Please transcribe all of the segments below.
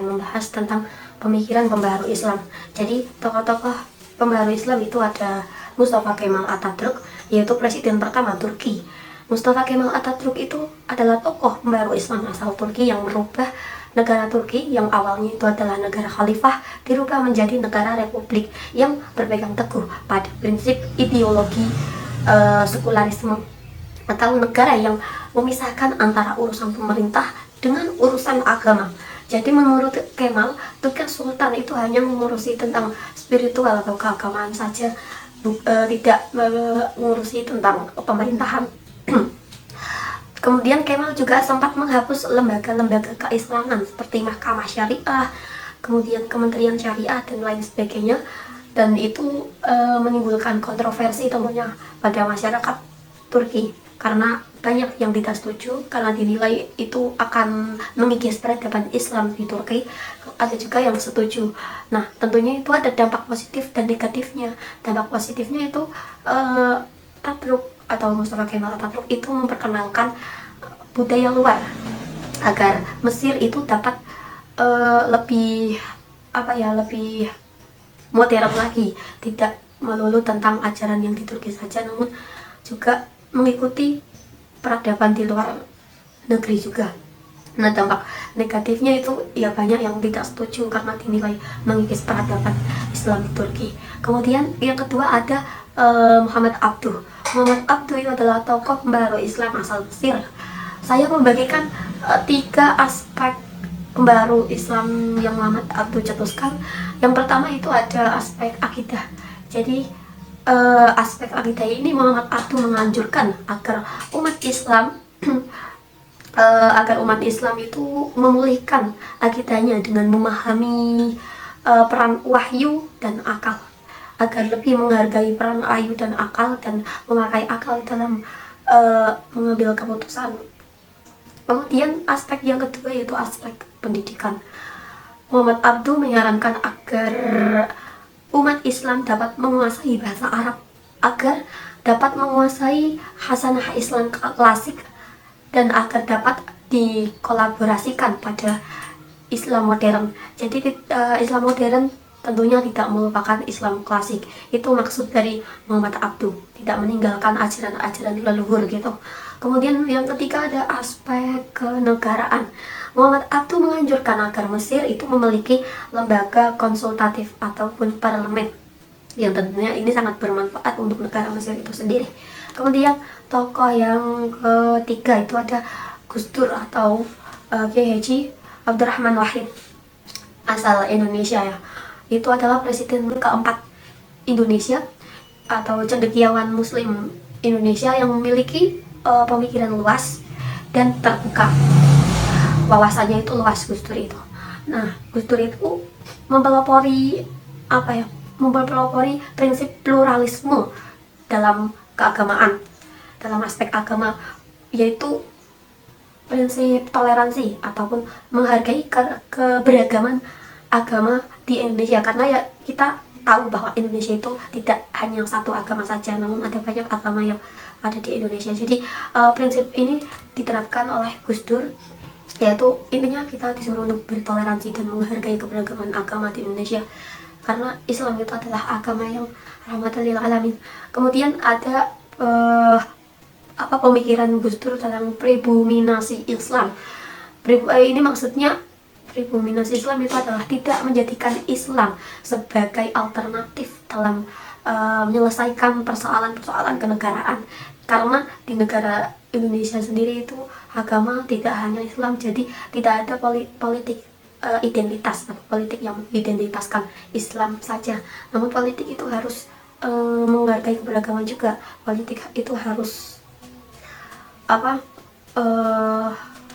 membahas tentang pemikiran pembaharu Islam. Jadi tokoh-tokoh pembaharu Islam itu ada Mustafa Kemal Atatürk, yaitu presiden pertama Turki. Mustafa Kemal Atatürk itu adalah tokoh pembaharu Islam asal Turki yang merubah negara Turki yang awalnya itu adalah negara khalifah dirubah menjadi negara republik yang berpegang teguh pada prinsip ideologi sekularisme atau negara yang memisahkan antara urusan pemerintah dengan urusan agama. Jadi menurut Kemal, tugas sultan itu hanya mengurusi tentang spiritual atau keagamaan saja, tidak mengurusi tentang pemerintahan. Kemudian Kemal juga sempat menghapus lembaga-lembaga keislaman seperti Mahkamah Syariah, kemudian Kementerian Syariah dan lain sebagainya, dan itu menimbulkan kontroversi tentunya pada masyarakat Turki karena banyak yang tidak setuju karena dinilai itu akan mengikis peradaban Islam di Turki. Ada juga yang setuju. Nah, tentunya itu ada dampak positif dan negatifnya. Dampak positifnya itu Atatürk atau Mustafa Kemal Atatürk itu memperkenalkan budaya luar agar Mesir itu dapat lebih lebih modern lagi, tidak melulu tentang ajaran yang di Turki saja, namun juga mengikuti peradaban di luar negeri juga. Nah, dampak negatifnya itu ya banyak yang tidak setuju karena dinilai mengikis peradaban Islam di Turki. Kemudian yang kedua ada Muhammad Abduh. Muhammad Abduh itu adalah tokoh pembaharu Islam asal Mesir. Saya membagikan 3 aspek pembaharu Islam yang Muhammad Abduh cetuskan. Yang pertama itu ada aspek akidah. Jadi aspek akidah ini Muhammad Abduh menganjurkan agar umat Islam itu memulihkan akidahnya dengan memahami peran wahyu dan akal, agar lebih menghargai peran wahyu dan akal dan memakai akal dalam mengambil keputusan. Kemudian aspek yang kedua yaitu aspek pendidikan. Muhammad Abduh menyarankan agar umat Islam dapat menguasai bahasa Arab, agar dapat menguasai hasanah Islam klasik, dan agar dapat dikolaborasikan pada Islam modern. Jadi Islam modern tentunya tidak melupakan Islam klasik. Itu maksud dari Muhammad Abduh, tidak meninggalkan ajaran-ajaran leluhur gitu. Kemudian yang ketiga ada aspek kenegaraan. Muhammad Abduh menganjurkan agar Mesir itu memiliki lembaga konsultatif ataupun parlemen, yang tentunya ini sangat bermanfaat untuk negara Mesir itu sendiri. Kemudian tokoh yang ketiga itu ada Gus Dur atau Kiai Haji Abdurrahman Wahid asal Indonesia ya. Itu adalah presiden keempat Indonesia atau cendekiawan Muslim Indonesia yang memiliki pemikiran luas dan terbuka. Wawasannya itu luas Gus Dur itu. Nah, Gus Dur itu mempelopori prinsip pluralisme dalam keagamaan, dalam aspek agama, yaitu prinsip toleransi ataupun menghargai keberagaman agama di Indonesia. Karena ya kita tahu bahwa Indonesia itu tidak hanya satu agama saja, namun ada banyak agama yang ada di Indonesia. Jadi prinsip ini diterapkan oleh Gus Dur, yaitu intinya kita disuruh untuk bertoleransi dan menghargai keberagaman agama di Indonesia, karena Islam itu adalah agama yang rahmatan lil alamin. Kemudian ada pemikiran Gus Dur dalam pribuminasi Islam. Ini maksudnya pribuminasi Islam itu adalah tidak menjadikan Islam sebagai alternatif dalam menyelesaikan persoalan-persoalan kenegaraan, karena di negara Indonesia sendiri itu agama tidak hanya Islam, jadi tidak ada politik identitas atau politik yang mengidentitaskan Islam saja, namun politik itu harus menghargai keberagaman juga. Politik itu harus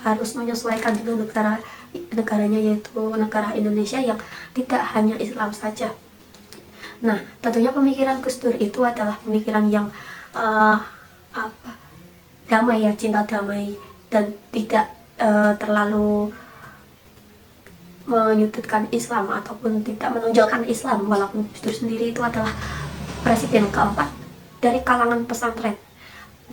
harus menyesuaikan dengan negaranya, yaitu negara Indonesia yang tidak hanya Islam saja. Nah, tentunya pemikiran Gus Dur itu adalah pemikiran yang damai ya, cinta damai, dan tidak terlalu menyudutkan Islam ataupun tidak menonjolkan Islam, walaupun Gus Dur sendiri itu adalah presiden keempat dari kalangan pesantren.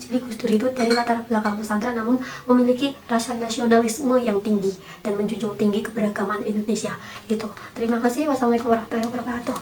Jadi Gus Dur itu dari latar belakang pesantren namun memiliki rasa nasionalisme yang tinggi dan menjunjung tinggi keberagaman Indonesia. Gitu. Terima kasih. Wassalamualaikum warahmatullahi wabarakatuh.